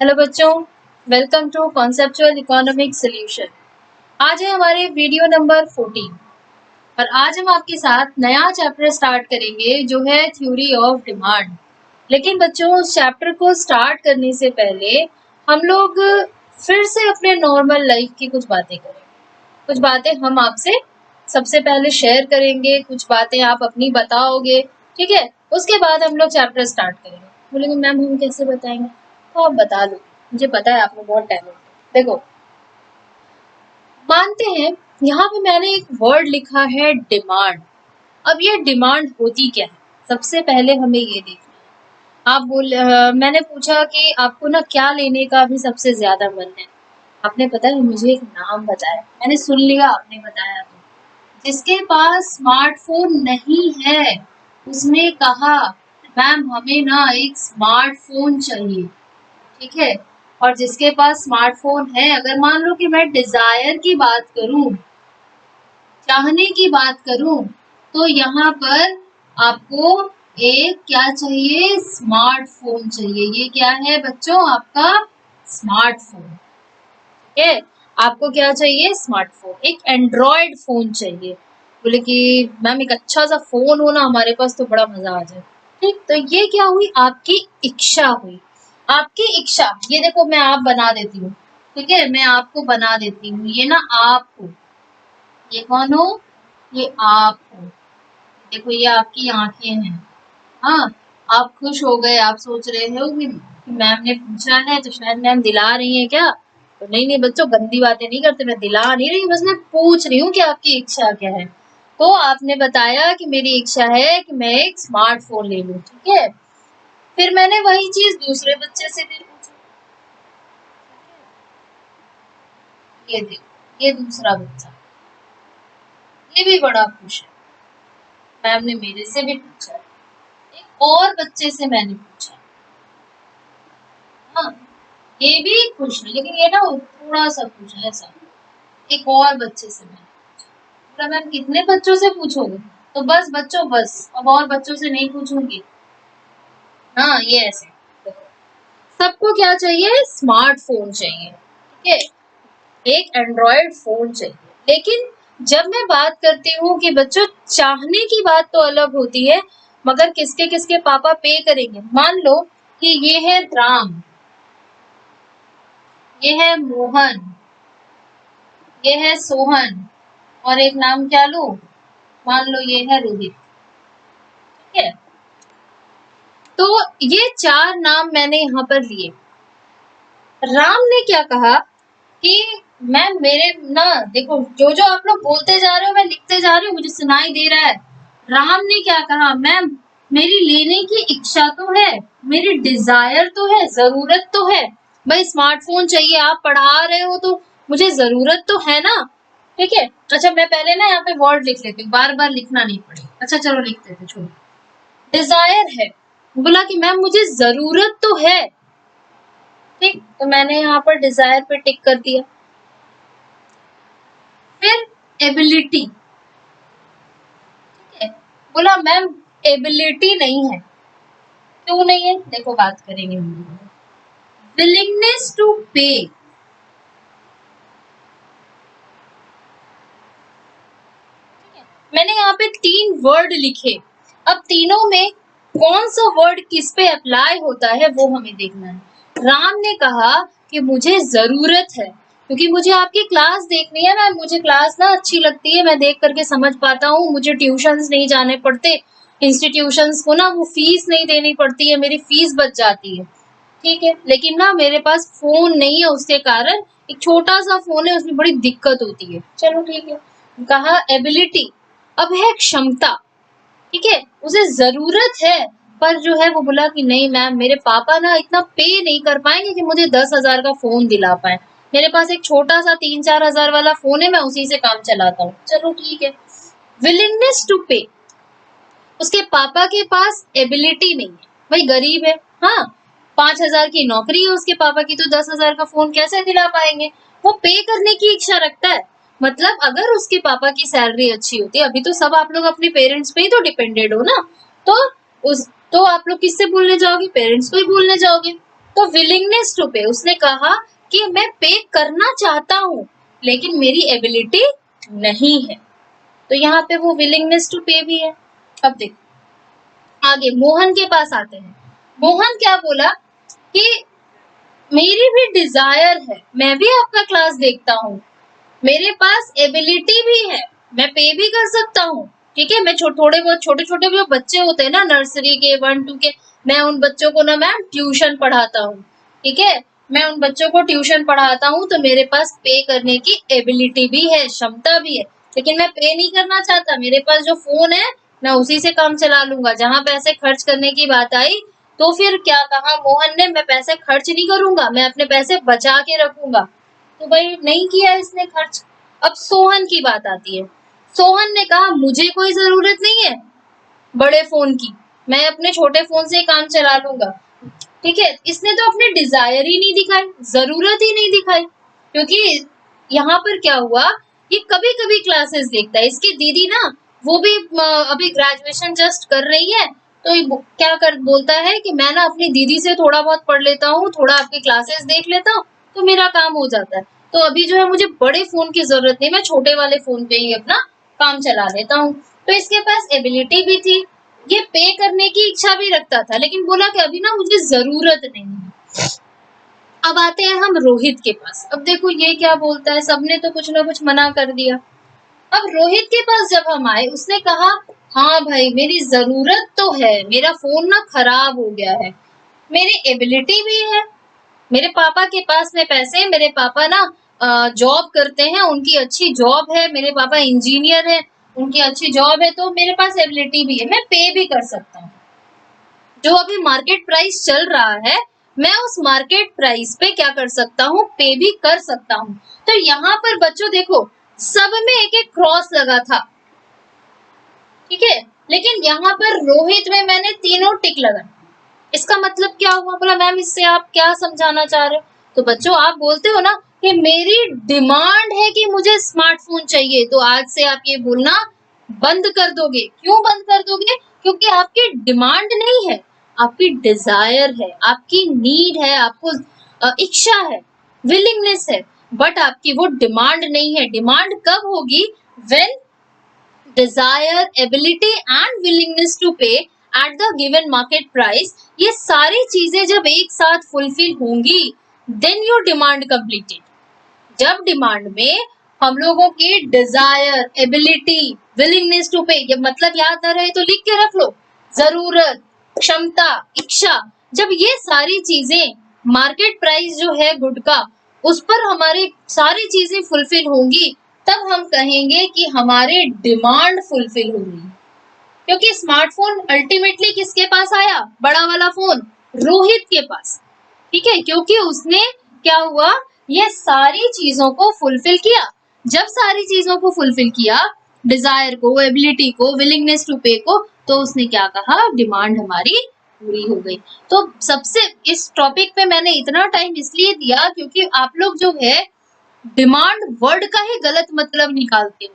Hello बच्चों, welcome to conceptual economic solution. आज है हमारे वीडियो नंबर 14 और आज हम आपके साथ नया चैप्टर स्टार्ट करेंगे जो है थ्योरी ऑफ डिमांड। लेकिन बच्चों, उस चैप्टर को स्टार्ट करने से पहले हम लोग फिर से अपने नॉर्मल लाइफ की कुछ बातें करेंगे। कुछ बातें हम आपसे सबसे पहले शेयर करेंगे, कुछ बातें आप अपनी बताओगे, ठीक है। उसके बाद हम लोग चैप्टर स्टार्ट करेंगे। बोलेंगे मैम हम कैसे बताएंगे? तो आप बता दो, मुझे पता है आप में बहुत टैलेंट है। देखो, मानते हैं यहाँ पे मैंने एक वर्ड लिखा है डिमांड। अब ये डिमांड होती क्या है, सबसे पहले हमें ये देखना है। मैंने पूछा कि आपको ना क्या लेने का भी सबसे ज्यादा मन है। आपने पता है मुझे एक नाम बताया, मैंने सुन लिया आपने बताया। तो जिसके पास स्मार्टफोन नहीं है उसने कहा मैम हमें ना एक स्मार्टफोन चाहिए, ठीक है। और जिसके पास स्मार्टफोन है, अगर मान लो कि मैं डिजायर की बात करूं, चाहने की बात करूं, तो यहाँ पर आपको एक क्या चाहिए, स्मार्टफोन चाहिए। ये क्या है बच्चों, आपका स्मार्टफोन, ठीक है। आपको क्या चाहिए, स्मार्टफोन, एक एंड्रॉयड फोन चाहिए। बोले कि मैम एक अच्छा सा फोन हो ना हमारे पास तो बड़ा मजा आ जाए, ठीक। तो ये क्या हुई, आपकी इच्छा हुई, आपकी इच्छा। ये देखो मैं आप बना देती हूँ, ठीक है, मैं आपको बना देती हूँ। ये ना आप हो, ये कौन हो, ये आप हो। देखो ये आपकी आंखें हैं। हाँ, आप खुश हो गए, आप सोच रहे हो कि मैम ने पूछा है तो शायद मैम दिला रही है क्या। तो नहीं नहीं बच्चों, गंदी बातें नहीं करते, मैं दिला नहीं रही, बस मैं पूछ रही हूँ कि आपकी इच्छा क्या है। तो आपने बताया कि मेरी इच्छा है कि मैं एक स्मार्टफोन ले लूं, ठीक है। फिर मैंने वही चीज दूसरे बच्चे से भी पूछी। ये देखो, ये दूसरा बच्चा, ये भी बड़ा खुश है। मैम ने मेरे से भी पूछा। एक और बच्चे से मैंने पूछा, हाँ, ये भी खुश है, लेकिन ये ना थोड़ा सा खुश है ऐसा। एक और बच्चे से मैंने पूछा। बोला मैम कितने बच्चों से पूछोगे? तो बस बच्चों बस, अब और बच्चों से नहीं पूछूंगी। हाँ, ये ऐसे देखो, सबको क्या चाहिए, स्मार्टफोन चाहिए, ठीक है, एक एंड्रॉयड फोन चाहिए। लेकिन जब मैं बात करती हूँ कि बच्चों चाहने की बात तो अलग होती है, मगर किसके किसके पापा पे करेंगे। मान लो कि ये है राम, ये है मोहन, ये है सोहन, और एक नाम क्या लू, मान लो ये है रोहित, ठीक है। तो ये चार नाम मैंने यहाँ पर लिए। राम ने क्या कहा कि मैम मेरे ना, देखो जो जो आप लोग बोलते जा रहे हो मैं लिखते जा रही हूँ, मुझे सुनाई दे रहा है। राम ने क्या कहा, मैम मेरी लेने की इच्छा तो है, मेरी डिजायर तो है, जरूरत तो है। भाई स्मार्टफोन चाहिए, आप पढ़ा रहे हो तो मुझे जरूरत तो है ना, ठीक है। अच्छा मैं पहले ना यहाँ पे वर्ड लिख लेती हूँ, बार बार लिखना नहीं पड़े। अच्छा चलो लिख देते, छोड़ो। डिजायर है, बोला कि मैम मुझे जरूरत तो है, ठीक। तो मैंने यहाँ पर डिजायर पे टिक कर दिया। फिर एबिलिटी, ठीक है, बोला मैम एबिलिटी नहीं है। क्यों नहीं है, देखो बात करेंगे हम। विलिंगनेस टू पे, मैंने यहाँ पे तीन वर्ड लिखे। अब तीनों में कौन सा वर्ड किस पे अप्लाई होता है वो हमें देखना है। राम ने कहा कि मुझे जरूरत है, क्योंकि मुझे आपकी क्लास देखनी है मैम, मुझे क्लास ना अच्छी लगती है, मैं देख करके समझ पाता हूँ, मुझे ट्यूशंस नहीं जाने पड़ते, इंस्टीट्यूशंस को ना वो फीस नहीं देनी पड़ती है, मेरी फीस बच जाती है, ठीक है। लेकिन ना मेरे पास फोन नहीं है, उसके कारण एक छोटा सा फोन है, उसमें बड़ी दिक्कत होती है। चलो ठीक है। कहा एबिलिटी, अब है क्षमता, ठीक है, उसे जरूरत है, पर जो है वो बोला कि नहीं मैम मेरे पापा ना इतना पे नहीं कर पाएंगे कि मुझे 10,000 का फोन दिला पाए, मेरे पास एक छोटा सा 3-4 हजार वाला फोन है, मैं उसी से काम चलाता हूँ। चलो ठीक है। विलिंगनेस टू पे, उसके पापा के पास एबिलिटी नहीं है, भाई गरीब है, हाँ, 5,000 की नौकरी है उसके पापा की, तो 10,000 का फोन कैसे दिला पाएंगे। वो पे करने की इच्छा रखता है, मतलब अगर उसके पापा की सैलरी अच्छी होती, अभी तो सब आप लोग अपने पेरेंट्स पे ही तो डिपेंडेड हो ना, तो उस तो आप लोग किससे बोलने जाओगे, पेरेंट्स को ही बोलने जाओगे, तो विलिंगनेस टू पे, उसने कहा कि मैं पे करना चाहता हूँ लेकिन मेरी एबिलिटी नहीं है, तो यहाँ पे वो विलिंगनेस टू पे भी है। अब देखो आगे मोहन के पास आते हैं। मोहन क्या बोला कि मेरी भी डिजायर है, मैं भी आपका क्लास देखता हूँ, मेरे पास एबिलिटी भी है, मैं पे भी कर सकता हूँ। ठीक है, मैं थोड़े बहुत छोटे छोटे जो बच्चे होते हैं ना नर्सरी के 1-2 के, मैं उन बच्चों को ना मैम ट्यूशन पढ़ाता हूँ। ठीक है, मैं उन बच्चों को ट्यूशन पढ़ाता हूँ, तो मेरे पास पे करने की एबिलिटी भी है, क्षमता भी है, लेकिन मैं पे नहीं करना चाहता। मेरे पास जो फोन है मैं उसी से काम चला लूंगा। जहां पैसे खर्च करने की बात आई तो फिर क्या कहा मोहन ने, मैं पैसे खर्च नहीं करूंगा, मैं अपने पैसे बचा के रखूंगा। तो भाई नहीं किया इसने खर्च। अब सोहन की बात आती है। सोहन ने कहा मुझे कोई जरूरत नहीं है बड़े फोन की, मैं अपने छोटे फोन से काम चला लूंगा। ठीक है, इसने तो अपने डिजायर ही नहीं दिखाई, जरूरत ही नहीं दिखाई, क्योंकि यहाँ पर क्या हुआ, ये कभी कभी क्लासेस देखता है। इसकी दीदी ना वो भी अभी ग्रेजुएशन जस्ट कर रही है, तो ये क्या कर बोलता है कि मैं ना अपनी दीदी से थोड़ा बहुत पढ़ लेता हूँ, थोड़ा आपकी क्लासेस देख लेता हूँ, तो मेरा काम हो जाता है। तो अभी जो है मुझे बड़े फोन की जरूरत नहीं, मैं छोटे वाले फोन पे ही अपना काम चला लेता हूँ। तो इसके पास एबिलिटी भी थी, ये पे करने की इच्छा भी रखता था, लेकिन बोला कि अभी ना मुझे जरूरत नहीं है। अब आते हैं हम रोहित के पास। अब देखो ये क्या बोलता है, सबने तो कुछ ना कुछ मना कर दिया। अब रोहित के पास जब हम आए, उसने कहा हाँ भाई मेरी जरूरत तो है, मेरा फोन ना खराब हो गया है, मेरी एबिलिटी भी है, मेरे पापा के पास में पैसे, मेरे पापा ना जॉब करते हैं, उनकी अच्छी जॉब है, मेरे पापा इंजीनियर है, उनकी अच्छी जॉब है, तो मेरे पास एबिलिटी भी है, मैं पे भी कर सकता हूँ। जो अभी मार्केट प्राइस चल रहा है, मैं उस मार्केट प्राइस पे क्या कर सकता हूँ, पे भी कर सकता हूँ। तो यहाँ पर बच्चों देखो सब में एक एक क्रॉस लगा था। ठीक है, लेकिन यहाँ पर रोहित में मैंने तीनों टिक लगाए। इसका मतलब क्या हुआ, बोला मैम इससे आप क्या समझाना चाह रहे हो। तो बच्चों आप बोलते हो ना कि मेरी डिमांड है कि मुझे स्मार्टफोन चाहिए, तो आज से आप ये बोलना बंद कर दोगे। क्यों बंद कर दोगे, क्योंकि आपकी डिमांड नहीं है, आपकी डिजायर है, आपकी नीड है, आपको इच्छा है, विलिंगनेस है, बट आपकी वो डिमांड नहीं है। डिमांड कब होगी, when desire, ability and willingness to pay at the given market price, ये सारी चीजें जब एक साथ फुलफिल होंगी, then your demand completed। जब डिमांड में हम लोगों की डिजायर, एबिलिटी, विलिंगनेस टू पे, ये मतलब याद ना रहे तो लिख के रख लो, जरूरत, क्षमता, इच्छा, जब ये सारी चीजें मार्केट प्राइस जो है गुड का, उस पर हमारी सारी चीजें फुलफिल होंगी, तब हम कहेंगे कि हमारे डिमांड फुलफिल होगी। क्योंकि स्मार्टफोन अल्टीमेटली किसके पास आया, बड़ा वाला फोन रोहित के पास। ठीक है, क्योंकि उसने क्या हुआ, ये सारी चीजों को फुलफिल किया। जब सारी चीजों को फुलफिल किया, डिजायर को, एबिलिटी को, विलिंगनेस टू पे को, तो उसने क्या कहा, डिमांड हमारी पूरी हो गई। तो सबसे इस टॉपिक पे मैंने इतना टाइम इसलिए दिया क्योंकि आप लोग जो है डिमांड वर्ड का ही गलत मतलब निकालते हो।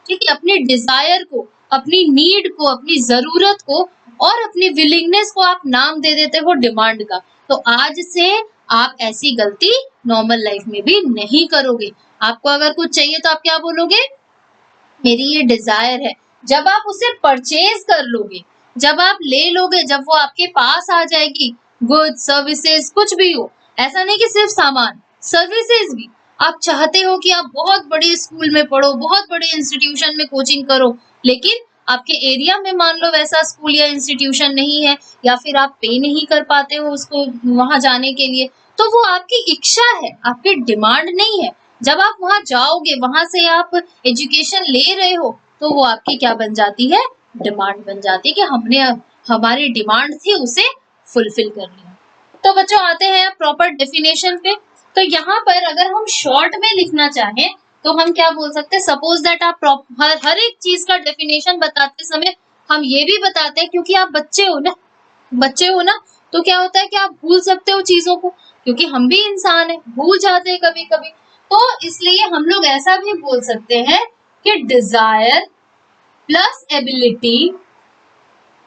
ठीक है, अपने डिजायर को, अपनी नीड को, अपनी जरूरत को और अपनी विलिंगनेस को आप नाम दे देते हो डिमांड का। तो आज से आप ऐसी गलती नॉर्मल लाइफ में भी नहीं करोगे। आपको अगर कुछ चाहिए तो आप क्या बोलोगे, मेरी ये डिजायर है। जब आप उसे परचेज कर लोगे, जब आप ले लोगे, जब वो आपके पास आ जाएगी, गुड सर्विसेज कुछ भी हो, ऐसा नहीं कि सिर्फ सामान, सर्विसेज भी। आप चाहते हो कि आप बहुत बड़े स्कूल में पढ़ो, बहुत बड़े इंस्टीट्यूशन में कोचिंग करो, लेकिन आपके एरिया में मान लो वैसा स्कूल या इंस्टीट्यूशन नहीं है, या फिर आप पे नहीं कर पाते हो उसको वहां जाने के लिए, तो वो आपकी इच्छा है, आपकी डिमांड नहीं है। जब आप वहां जाओगे, वहां से आप एजुकेशन ले रहे हो, तो वो आपकी क्या बन जाती है, डिमांड बन जाती है कि हमने हमारी डिमांड थी उसे फुलफिल कर लिया। तो बच्चों आते हैं प्रॉपर डेफिनेशन पे। तो यहाँ पर अगर हम शॉर्ट में लिखना चाहें तो हम क्या बोल सकते हैं, सपोज दैट आप हर एक चीज का डेफिनेशन बताते समय हम ये भी बताते हैं, क्योंकि आप बच्चे हो ना, तो क्या होता है कि आप भूल सकते हो चीजों को, क्योंकि हम भी इंसान है, भूल जाते हैं कभी कभी। तो इसलिए हम लोग ऐसा भी बोल सकते हैं कि desire plus ability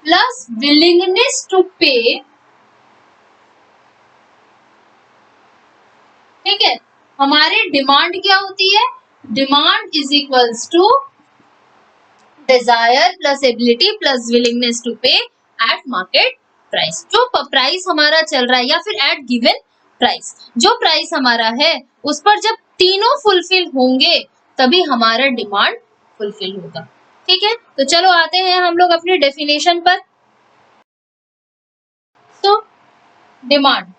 plus willingness to pay ठीक है, हमारी डिमांड क्या होती है, demand is equals to desire plus ability plus willingness to pay at market price. जो प्राइस हमारा चल रहा है या फिर एट गिवन प्राइस, जो प्राइस हमारा है उस पर जब तीनों फुलफिल होंगे तभी हमारा डिमांड फुलफिल होगा। ठीक है, तो चलो आते हैं हम लोग अपनी डेफिनेशन पर। तो डिमांड,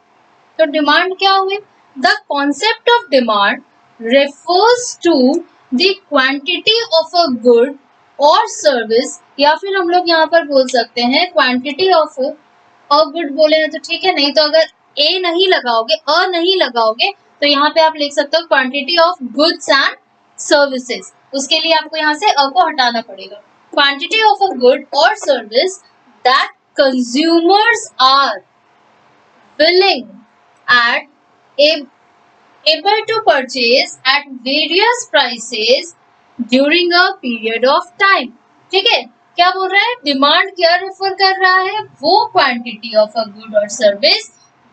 तो डिमांड क्या हुई, the concept of demand refers to the quantity of a good और सर्विस, या फिर हम लोग यहाँ पर बोल सकते हैं क्वांटिटी ऑफ अ गुड बोले तो ठीक है, नहीं तो अगर ए नहीं लगाओगे, अ नहीं लगाओगे तो यहाँ पे आप लिख सकते हो quantity of goods and services. उसके लिए आपको यहाँ से अ को हटाना पड़ेगा। क्वांटिटी ऑफ अ गुड और service that consumers are willing at able to purchase at various prices during a period of time। ठीक है, क्या बोल रहा है, डिमांड क्या रेफर कर रहा है, वो क्वांटिटी ऑफ अ गुड और service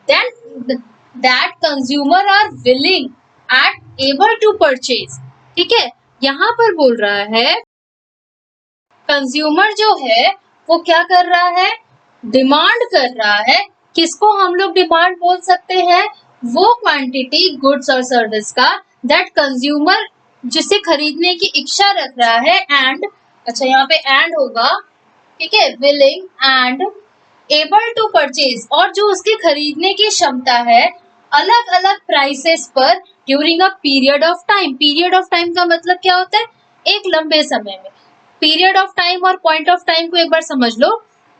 that consumer are willing at able to purchase. ठीक है, यहाँ पर बोल रहा है कंज्यूमर जो है वो क्या कर रहा है, डिमांड कर रहा है। किसको हम लोग डिमांड बोल सकते हैं, वो क्वांटिटी गुड्स और सर्विस का दैट कंज्यूमर जिसे खरीदने की इच्छा रख रहा है एंड, अच्छा यहाँ पे एंड होगा, ठीक है, willing and able to purchase, और जो उसकी खरीदने की क्षमता है अलग अलग प्राइसेस पर during a period of time. Period of time का मतलब क्या होता है, एक लंबे समय में। पीरियड ऑफ टाइम और पॉइंट ऑफ टाइम को एक बार समझ लो।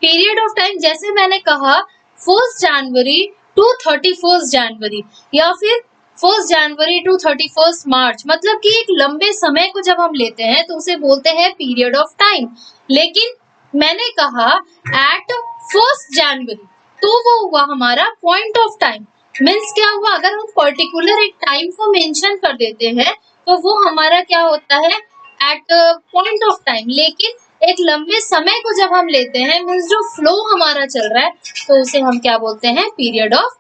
पीरियड ऑफ टाइम जैसे मैंने कहा 1 जनवरी टू 31 जनवरी या फिर 1 जनवरी टू 31 मार्च, मतलब कि एक लंबे समय को जब हम लेते हैं तो उसे बोलते हैं पीरियड ऑफ टाइम। लेकिन मैंने कहा एट 1 जनवरी तो वो हुआ हमारा पॉइंट ऑफ टाइम। मीन्स क्या हुआ, अगर हम पर्टिकुलर एक टाइम को मेंशन कर देते हैं तो वो हमारा क्या होता है, एट पॉइंट ऑफ टाइम। लेकिन एक लंबे समय को जब हम लेते हैं, मीन्स जो फ्लो हमारा चल रहा है, तो उसे हम क्या बोलते हैं, पीरियड ऑफ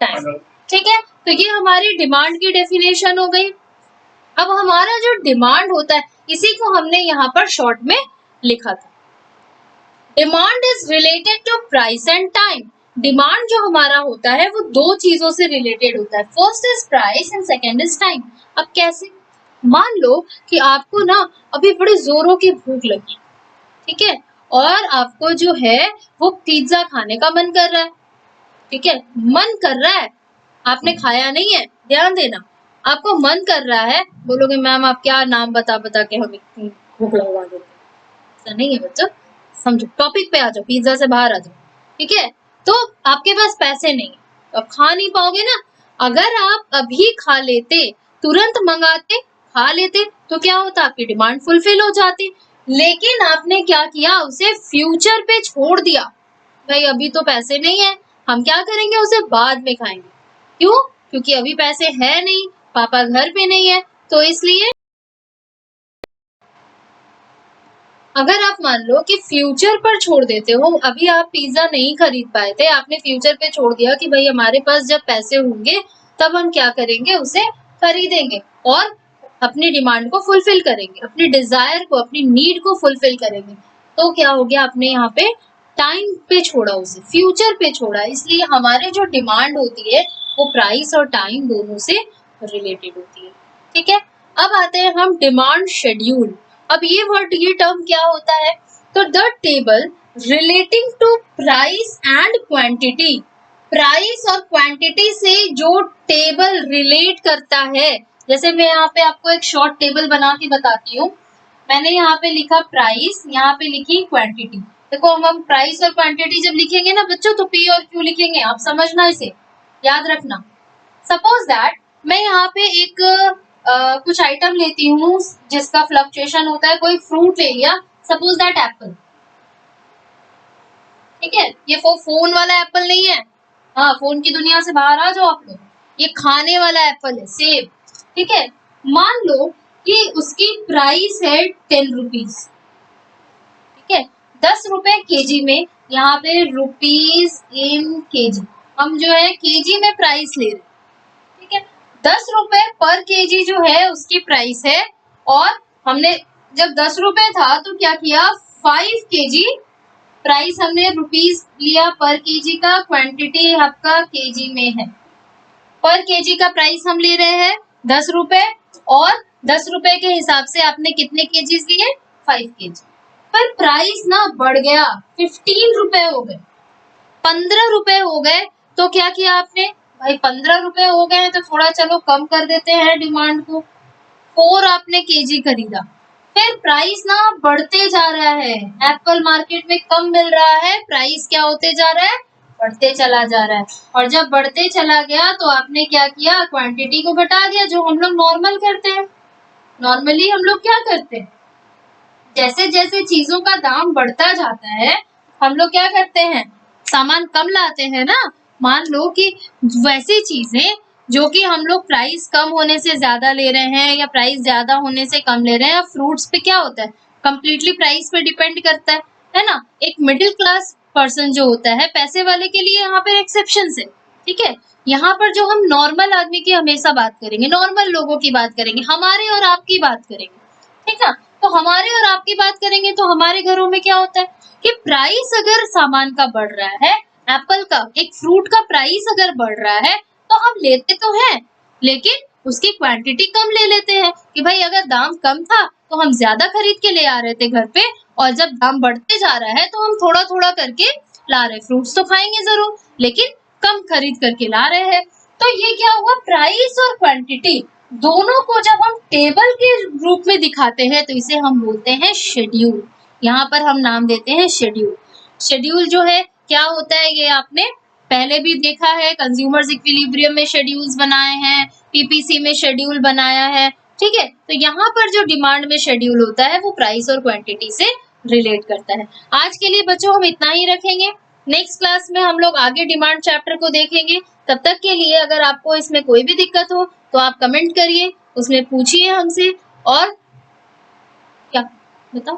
टाइम। ठीक है, तो ये हमारी डिमांड की डेफिनेशन हो गई। अब हमारा जो डिमांड होता है इसी को हमने यहाँ पर शॉर्ट में लिखा था। Demand is related to price and time. Demand जो हमारा होता है वो दो चीजों से रिलेटेड होता है, first is price and second is time. अब कैसे, मान लो कि आपको ना अभी बड़ी जोरों की भूख लगी, ठीक है, और आपको जो है वो पिज्जा खाने का मन कर रहा है। ठीक है, मन कर रहा है, आपने खाया नहीं है, ध्यान देना, आपको मन कर रहा है, बोलोगे मैम आप क्या नाम बता बता के हमें भूख लगवा देते, ऐसा नहीं है बच्चों, समझो, टॉपिक पे आ जाओ, पिज्जा से बाहर आ जाओ। ठीक है, तो आपके पास पैसे नहीं, तो आप खा नहीं पाओगे ना। अगर आप अभी खा लेते, तुरंत मंगाते, खा लेते, तो क्या होता, आपकी डिमांड फुलफिल हो जाती। लेकिन आपने क्या किया, उसे फ्यूचर पे छोड़ दिया, भाई अभी तो पैसे नहीं है, हम क्या करेंगे, उसे बाद में खाएंगे। क्यों, क्योंकि अभी पैसे है नहीं, पापा घर पे नहीं है, तो इसलिए अगर आप मान लो कि फ्यूचर पर छोड़ देते हो, अभी आप पिज्जा नहीं खरीद पाए थे, आपने फ्यूचर पे छोड़ दिया कि भाई हमारे पास जब पैसे होंगे तब हम क्या करेंगे, उसे खरीदेंगे और अपनी डिमांड को फुलफिल करेंगे, अपनी डिजायर को, अपनी नीड को फुलफिल करेंगे। तो क्या हो गया, आपने यहाँ पे टाइम पे छोड़ा, उसे फ्यूचर पे छोड़ा। इसलिए हमारे जो डिमांड होती है वो प्राइस और टाइम दोनों से रिलेटेड होती है। ठीक है, अब आते हैं हम डिमांड शेड्यूल। अब ये वर्ड, ये टर्म क्या होता है, तो the table relating to price and quantity. Price और क्वांटिटी से जो टेबल रिलेट करता है, जैसे मैं यहाँ पे आपको एक शॉर्ट टेबल बना के बताती हूँ। मैंने यहाँ पे लिखा प्राइस, यहाँ पे लिखी क्वांटिटी। देखो हम प्राइस और क्वांटिटी जब लिखेंगे ना बच्चों, तो पी और क्यू लिखेंगे, आप समझना, इसे याद रखना। सपोज दैट मैं यहाँ पे एक कुछ आइटम लेती हूँ जिसका फ्लक्चुएशन होता है, कोई फ्रूट ले लिया, सपोज दैट एप्पल। ठीक है, ये फोन वाला एप्पल नहीं है, हाँ फोन की दुनिया से बाहर आ जाओ आप लोग, ये खाने वाला एप्पल है, सेब। ठीक है, मान लो कि उसकी प्राइस है 10 रुपीज। ठीक है, 10 रुपए केजी में, यहाँ पे रुपीज इन केजी, हम जो है केजी में प्राइस ले रहे हैं। ठीक है, ₹10 पर केजी जो है उसकी प्राइस है, और हमने जब ₹10 था तो क्या किया, 5 केजी प्राइस हमने रुपीस लिया पर केजी का, क्वांटिटी आपका केजी में है। पर केजी का प्राइस हम ले रहे हैं ₹10, और ₹10 के हिसाब से आपने कितने केजीज लिए, 5 केजी। पर प्राइस ना बढ़ गया, ₹15 हो गए, ₹15 हो गए। तो क्या किया आपने, भाई ₹15 हो गए तो थोड़ा चलो कम कर देते हैं डिमांड को। 4 आपने केजी खरीदा, फिर प्राइस ना बढ़ते जा रहा है, एप्पल मार्केट में कम मिल रहा है, प्राइस क्या होते जा रहा है, बढ़ते चला जा रहा है। और जब बढ़ते चला गया तो आपने क्या किया, क्वांटिटी को घटा दिया, जो हम लोग नॉर्मल करते हैं। नॉर्मली हम लोग क्या करते हैं, जैसे जैसे चीजों का दाम बढ़ता जाता है हम लोग क्या करते हैं, सामान कम लाते हैं ना। मान लो कि वैसी चीजें जो कि हम लोग प्राइस कम होने से ज्यादा ले रहे हैं या प्राइस ज्यादा होने से कम ले रहे हैं, फ्रूट्स पे क्या होता है, कंप्लीटली प्राइस पे डिपेंड करता है ना। एक मिडिल क्लास पर्सन जो होता है, पैसे वाले के लिए यहाँ पे एक्सेप्शन है, ठीक है। यहाँ पर जो हम नॉर्मल आदमी की हमेशा बात करेंगे, नॉर्मल लोगों की बात करेंगे, हमारे और आपकी बात करेंगे, ठीक है। तो हमारे और आपकी बात करेंगे तो हमारे घरों में क्या होता है कि प्राइस अगर सामान का बढ़ रहा है, एप्पल का, एक फ्रूट का प्राइस अगर बढ़ रहा है तो हम लेते तो हैं, लेकिन उसकी क्वांटिटी कम ले लेते हैं कि भाई अगर दाम कम था तो हम ज्यादा खरीद के ले आ रहे थे घर पे, और जब दाम बढ़ते जा रहा है तो हम थोड़ा थोड़ा करके ला रहे। फ्रूट्स तो खाएंगे जरूर, लेकिन कम खरीद करके ला रहे हैं। तो ये क्या हुआ, प्राइस और क्वांटिटी दोनों को जब हम टेबल के रूप में दिखाते हैं तो इसे हम बोलते हैं शेड्यूल। यहाँ पर हम नाम देते हैं शेड्यूल। शेड्यूल जो है क्या होता है, ये आपने पहले भी देखा है, कंज्यूमर्स इक्विलिब्रियम में शेड्यूल्स बनाए हैं, पीपीसी में शेड्यूल बनाया है, ठीक है। तो यहाँ पर जो डिमांड में शेड्यूल होता है वो प्राइस और क्वांटिटी से रिलेट करता है। आज के लिए बच्चों हम इतना ही रखेंगे, नेक्स्ट क्लास में हम लोग आगे डिमांड चैप्टर को देखेंगे। तब तक के लिए अगर आपको इसमें कोई भी दिक्कत हो तो आप कमेंट करिए, उसमें पूछिए हमसे, और क्या बताओ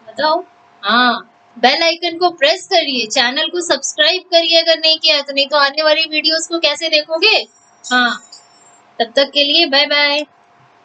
बताओ, हाँ, बेल आइकन को प्रेस करिए, चैनल को सब्सक्राइब करिए अगर नहीं किया है तो, नहीं तो आने वाली वीडियोस को कैसे देखोगे। हाँ, तब तक के लिए बाय बाय।